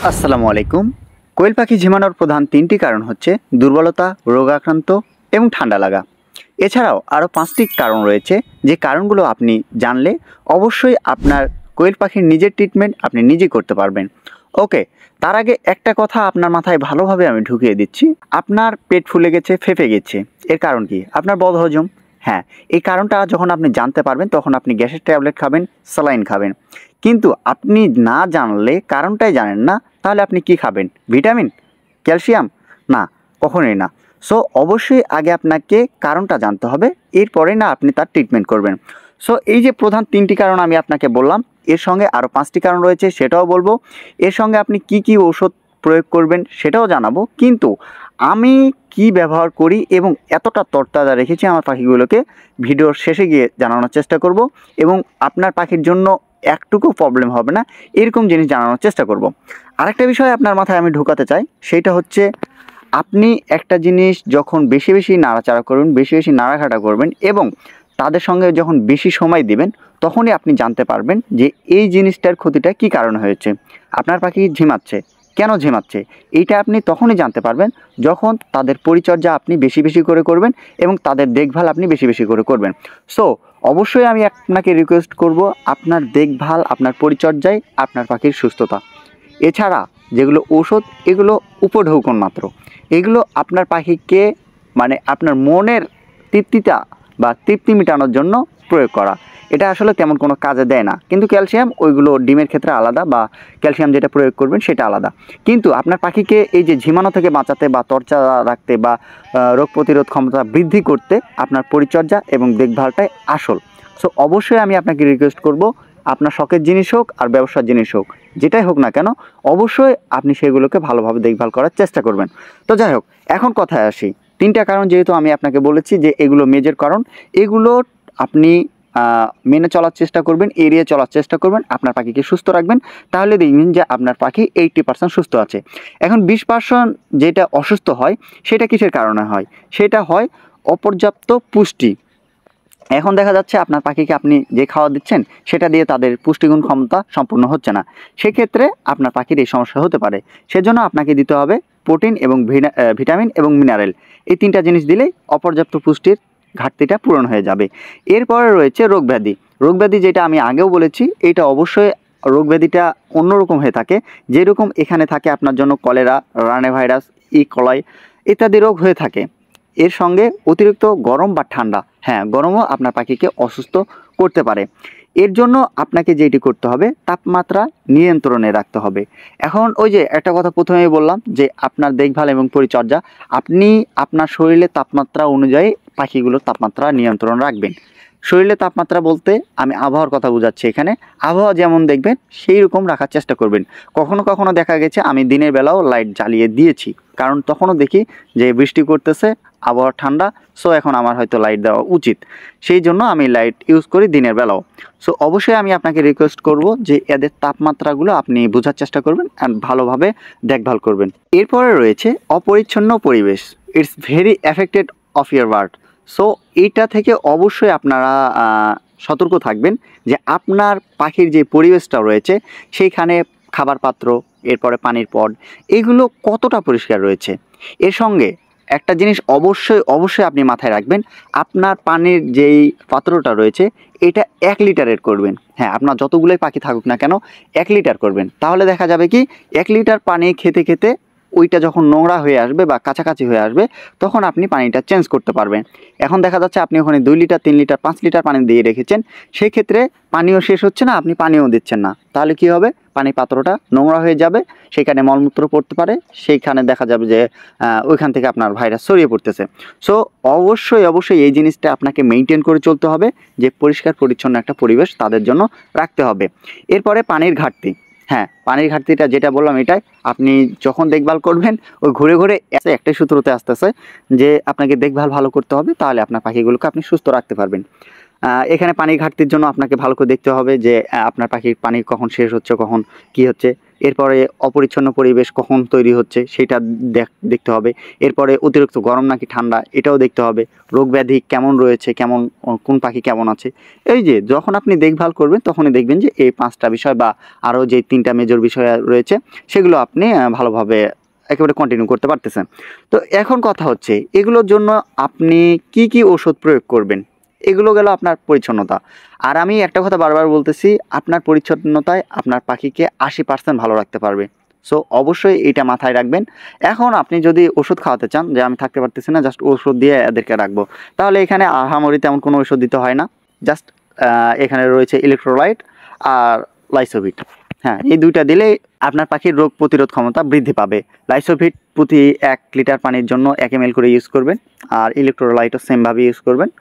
আসসালামু আলাইকুম। কোয়েল পাখি ঝিমানোর প্রধান তিনটি কারণ হচ্ছে দুর্বলতা, রোগাক্রান্ত এবং ঠান্ডা লাগা। এছাড়াও আরও 5টি কারণ রয়েছে, যে কারণগুলো আপনি জানলে অবশ্যই আপনার কোয়েল পাখির নিজের ট্রিটমেন্ট আপনি নিজে করতে পারবেন। ওকে, তার আগে একটা কথা আপনার মাথায় ভালোভাবে আমি ঢুকিয়ে দিচ্ছি। আপনার পেট ফুলে গেছে, ফেঁপে গেছে, এর কারণ কি? আপনার বদহজম। হ্যাঁ, এই কারণটা যখন আপনি জানতে পারবেন তখন আপনি গ্যাসের ট্যাবলেট খাবেন, স্যালাইন খাবেন। কিন্তু আপনি না জানলে, কারণটাই জানেন না, তাহলে আপনি কি খাবেন? Vitamin, calcium? না, কখনোই না। সো অবশ্যই আগে আপনাকে কারণটা জানতে হবে, এরপরে না আপনি তার ট্রিটমেন্ট করবেন। সো এই যে প্রধান 3টি কারণ আমি আপনাকে বললাম, এর সঙ্গে আরও 5টি কারণ রয়েছে, সেটাও বলবো। এর সঙ্গে আপনি কি কি ঔষধ প্রয়োগ করবেন সেটাও জানাবো। কিন্তু আমি কি ব্যবহার করি এবং এতটা তরতাজা রেখেছি আমার পাখিগুলোকে, ভিডিওর শেষে গিয়ে জানানোর চেষ্টা করব এবং আপনার পাখির জন্য একটুকু প্রবলেম হবে না এরকম জিনিস জানানোর চেষ্টা করব। আরেকটা বিষয় আপনার মাথায় আমি ঢোকাতে চাই, সেইটা হচ্ছে আপনি একটা জিনিস যখন বেশি বেশি নাড়াচাড়া করবেন, বেশি বেশি নাড়াঘাটা করবেন এবং তাদের সঙ্গে যখন বেশি সময় দিবেন, তখনই আপনি জানতে পারবেন যে এই জিনিসটার ক্ষতিটা কী কারণে হয়েছে। আপনার পাখি ঝিমাচ্ছে, কেন ঝিমাচ্ছে, এইটা আপনি তখনই জানতে পারবেন যখন তাদের পরিচর্যা আপনি বেশি বেশি করে করবেন এবং তাদের দেখভাল আপনি বেশি বেশি করে করবেন। সো অবশ্যই আমি আপনাকে রিকোয়েস্ট করব, আপনার দেখভাল, আপনার পরিচর্যায় আপনার পাখির সুস্থতা। এছাড়া যেগুলো ঔষধ, এগুলো উপঢৌকন মাত্র। এগুলো আপনার পাখিকে মানে আপনার মনের তৃপ্তিটা বা তৃপ্তি মেটানোর জন্য প্রয়োগ করা, এটা আসলে তেমন কোনো কাজে দেয় না। কিন্তু ক্যালসিয়াম, ওইগুলো ডিমের ক্ষেত্রে আলাদা, বা ক্যালসিয়াম যেটা প্রয়োগ করবেন সেটা আলাদা। কিন্তু আপনার পাখিকে এই যে ঝিমানো থেকে বাঁচাতে বা তরচা রাখতে বা রোগ প্রতিরোধ ক্ষমতা বৃদ্ধি করতে আপনার পরিচর্যা এবং দেখভালটাই আসল। সো অবশ্যই আমি আপনাকে রিকোয়েস্ট করব, আপনার শখের জিনিস হোক আর ব্যবসার জিনিস হোক, যেটাই হোক না কেন, অবশ্যই আপনি সেগুলোকে ভালোভাবে দেখভাল করার চেষ্টা করবেন। তো যাই হোক, এখন কথায় আসি। 3টা কারণ যেহেতু আমি আপনাকে বলেছি যে এগুলো মেজর কারণ, এগুলো আপনি মেনে চলার চেষ্টা করবেন, এড়িয়ে চলার চেষ্টা করবেন, আপনার পাখিকে সুস্থ রাখবেন। তাহলে দেখবেন যে আপনার পাখি 80% সুস্থ আছে। এখন 20% যেটা অসুস্থ হয়, সেটা কিসের কারণে হয়? সেটা হয় অপর্যাপ্ত পুষ্টি। এখন দেখা যাচ্ছে আপনার পাখিকে আপনি যে খাওয়া দিচ্ছেন সেটা দিয়ে তাদের পুষ্টিগুণ ক্ষমতা সম্পূর্ণ হচ্ছে না। সেক্ষেত্রে আপনার পাখির এই সমস্যা হতে পারে। সেজন্য আপনাকে দিতে হবে প্রোটিন এবং ভিটামিন এবং মিনারেল। এই 3টা জিনিস দিলেই অপর্যাপ্ত পুষ্টির ঘাটতিটা পূরণ হয়ে যাবে। এরপরে রয়েছে রোগব্যাধি। রোগব্যাধি যেটা আমি আগেও বলেছি, এইটা অবশ্যই রোগব্যাধিটা অন্যরকম হয়ে থাকে। যেরকম এখানে থাকে আপনার জন্য কলেরা, রানে ভাইরাস, ইকলাই ইত্যাদি রোগ হয়ে থাকে। এর সঙ্গে অতিরিক্ত গরম বা ঠান্ডা, হ্যাঁ গরমও আপনার পাখিকে অসুস্থ করতে পারে। এর জন্য আপনাকে যেটি করতে হবে, তাপমাত্রা নিয়ন্ত্রণে রাখতে হবে। এখন ওই যে একটা কথা প্রথমেই বললাম যে আপনার দেখভাল এবং পরিচর্যা, আপনি আপনার শরীরের তাপমাত্রা অনুযায়ী পাখিগুলোর তাপমাত্রা নিয়ন্ত্রণ রাখবেন। শরীরের তাপমাত্রা বলতে আমি আবহাওয়ার কথা বোঝাচ্ছি এখানে। আবহাওয়া যেমন দেখবেন সেই রকম রাখার চেষ্টা করবেন। কখনো কখনো দেখা গেছে আমি দিনের বেলাও লাইট জ্বালিয়ে দিয়েছি, কারণ তখনও দেখি যে বৃষ্টি করতেছে, আবহাওয়া ঠান্ডা, সো এখন আমার হয়তো লাইট দেওয়া উচিত। সেই জন্য আমি লাইট ইউজ করি দিনের বেলাও। সো অবশ্যই আমি আপনাকে রিকোয়েস্ট করব যে এদের তাপমাত্রাগুলো আপনি বোঝার চেষ্টা করবেন অ্যান্ড ভালোভাবে দেখভাল করবেন। এরপরে রয়েছে অপরিচ্ছন্ন পরিবেশ। It's very affected of year bird. So এইটা থেকে অবশ্যই আপনারা সতর্ক থাকবেন যে আপনার পাখির যে পরিবেশটা রয়েছে সেইখানে খাবার পাত্র, এরপরে পানির পট, এগুলো কতটা পরিষ্কার রয়েছে। এর সঙ্গে একটা জিনিস অবশ্যই অবশ্যই আপনি মাথায় রাখবেন, আপনার পানির যেই পাত্রটা রয়েছে এটা 1 লিটারের করবেন। হ্যাঁ, আপনার যতগুলোই পাখি থাকুক না কেন 1 লিটার করবেন। তাহলে দেখা যাবে কি 1 লিটার পানি খেতে খেতে ওইটা যখন নোংরা হয়ে আসবে বা কাছাকাছি হয়ে আসবে, তখন আপনি পানিটা চেঞ্জ করতে পারবেন। এখন দেখা যাচ্ছে আপনি ওখানে 2 লিটার, 3 লিটার, 5 লিটার পানি দিয়ে রেখেছেন, সেই ক্ষেত্রে পানিও শেষ হচ্ছে না, আপনি পানিও দিচ্ছেন না। তাহলে কি হবে? পানির পাত্রটা নোংরা হয়ে যাবে, সেখানে মলমূত্র পড়তে পারে, সেইখানে দেখা যাবে যে ওইখান থেকে আপনার ভাইরাস ছড়িয়ে পড়তেছে। সো অবশ্যই অবশ্যই এই জিনিসটা আপনাকে মেনটেন করে চলতে হবে, যে পরিষ্কার পরিচ্ছন্ন একটা পরিবেশ তাদের জন্য রাখতে হবে। এরপরে পানির ঘাটতি। হ্যাঁ, পানির ঘাটতিটা যেটা বললাম এটাই, আপনি যখন দেখভাল করবেন ওই ঘুরে ঘুরে একটাই সূত্রতে আসতেছে যে আপনাকে দেখভাল ভালো করতে হবে, তাহলে আপনার পাখিগুলোকে আপনি সুস্থ রাখতে পারবেন। এখানে পানির ঘাটতির জন্য আপনাকে ভালো করে দেখতে হবে যে আপনার পাখির পানি কখন শেষ হচ্ছে, কখন কি হচ্ছে। এরপরে অপরিচ্ছন্ন পরিবেশ কখন তৈরি হচ্ছে সেটা দেখতে হবে। এরপরে অতিরিক্ত গরম নাকি ঠান্ডা এটাও দেখতে হবে। রোগ ব্যাধি কেমন রয়েছে, কোন পাখি কেমন আছে। এই যে যখন আপনি দেখভাল করবেন তখনই দেখবেন যে এই 5টা বিষয় বা আরও যে 3টা মেজর বিষয় রয়েছে সেগুলো আপনি ভালোভাবে একেবারে কন্টিনিউ করতে পারতেছেন। তো এখন কথা হচ্ছে এগুলোর জন্য আপনি কি কি ওষুধ প্রয়োগ করবেন, এগুলো গেল আপনার পরিচ্ছন্নতা। আর আমি একটা কথা বারবার বলতেছি, আপনার পরিচ্ছন্নতায় আপনার পাখিকে 80% ভালো রাখতে পারবে। সো অবশ্যই এটা মাথায় রাখবেন। এখন আপনি যদি ওষুধ খাওয়াতে চান যে আমি থাকতে পারতেছি না, জাস্ট ওষুধ দিয়ে এদেরকে রাখবো, তাহলে এখানে আহামরি তেমন কোনো ওষুধ দিতে হয় না। জাস্ট এখানে রয়েছে ইলেকট্রোলাইট আর লাইসোভিট। হ্যাঁ, এই 2টা দিলেই আপনার পাখির রোগ প্রতিরোধ ক্ষমতা বৃদ্ধি পাবে। লাইসোভিট প্রতি 1 লিটার পানির জন্য 1 ml করে ইউজ করবেন, আর ইলেকট্রোলাইটও সেমভাবে ইউজ করবেন,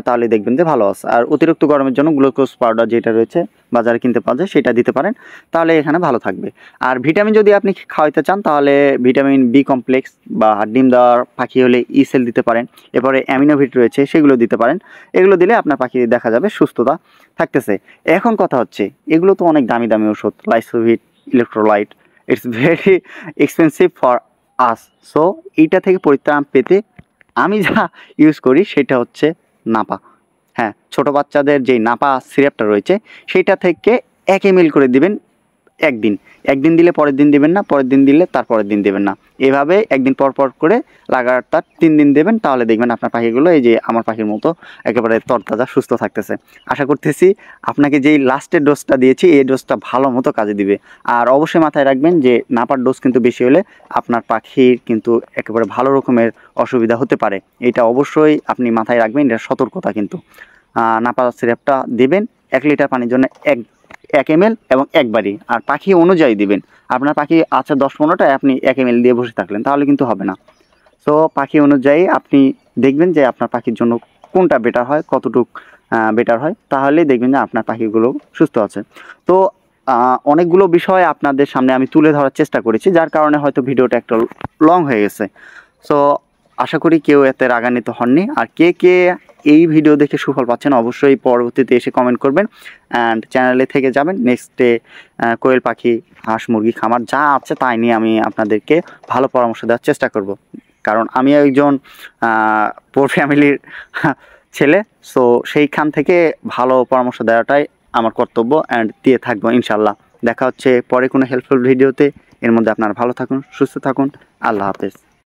তাহলে দেখবেন যে ভালো আছে। আর অতিরিক্ত গরমের জন্য গ্লুকোজ পাউডার যেটা রয়েছে বাজারে কিনতে পাওয়া যায় সেটা দিতে পারেন, তাহলে এখানে ভালো থাকবে। আর ভিটামিন যদি আপনি খাওয়াইতে চান তাহলে ভিটামিন বি কমপ্লেক্স বা ডিম দেওয়ার পাখি হলে ইসেল দিতে পারেন। এরপরে অ্যামিনোভিট রয়েছে সেগুলো দিতে পারেন। এগুলো দিলে আপনার পাখি দেখা যাবে সুস্থতা থাকতেছে। এখন কথা হচ্ছে এগুলো তো অনেক দামি দামি ওষুধ, Lysovit, electrolyte, it's very expensive for us. So এইটা থেকে পরিত্রাণ পেতে আমি যা ইউজ করি সেটা হচ্ছে নাপা। হ্যাঁ, ছোটো বাচ্চাদের যেই নাপা সিরাপটা রয়েছে সেইটা থেকে 1 ml করে দিবেন একদিন দিলে পরের দিন দিবেন না, পরের দিন দিলে তারপরের দিন দেবেন না, এভাবে একদিন পর পর করে লাগাতার 3 দিন দেবেন। তাহলে দেখবেন আপনার পাখিগুলো এই যে আমার পাখির মতো একেবারে তরতাজা সুস্থ থাকতেছে। আশা করতেছি আপনাকে যেই লাস্টের ডোজটা দিয়েছি এই ডোজটা ভালো মতো কাজে দিবে। আর অবশ্যই মাথায় রাখবেন যে নাপার ডোজ কিন্তু বেশি হলে আপনার পাখির কিন্তু একেবারে ভালো রকমের অসুবিধা হতে পারে। এটা অবশ্যই আপনি মাথায় রাখবেন, এটা সতর্কতা কিন্তু। নাপা সিরাপটা দেবেন 1 লিটার পানির জন্য 1 ml এবং একবারই, আর পাখি অনুযায়ী দিবেন। আপনার পাখি আচ্ছা 10-15টায় আপনি 1 ml দিয়ে বসে থাকলেন তাহলে কিন্তু হবে না। সো পাখি অনুযায়ী আপনি দেখবেন যে আপনার পাখির জন্য কোনটা বেটার হয়, কতটুক বেটার হয়, তাহলে দেখবেন যে আপনার পাখিগুলো সুস্থ আছে। তো অনেকগুলো বিষয় আপনাদের সামনে আমি তুলে ধরার চেষ্টা করেছি, যার কারণে হয়তো ভিডিওটা একটু লং হয়ে গেছে। সো আশা করি কেউ এতে রাগান্বিত হননি। আর কে কে এই ভিডিও দেখে সুফল পাচ্ছেন অবশ্যই পরবর্তীতে এসে কমেন্ট করবেন, অ্যান্ড চ্যানেলে থেকে যাবেন। নেক্সটে কোয়েল পাখি, হাঁস মুরগি খামার যা আছে তাই নিয়ে আমি আপনাদেরকে ভালো পরামর্শ দেওয়ার চেষ্টা করব, কারণ আমি একজন পোর ফ্যামিলির ছেলে। সো সেইখান থেকে ভালো পরামর্শ দেওয়াটাই আমার কর্তব্য, অ্যান্ড দিয়ে থাকবো ইনশাল্লাহ। দেখা হচ্ছে পরে কোনো হেল্পফুল ভিডিওতে। এর মধ্যে আপনারা ভালো থাকুন, সুস্থ থাকুন। আল্লাহ হাফেজ।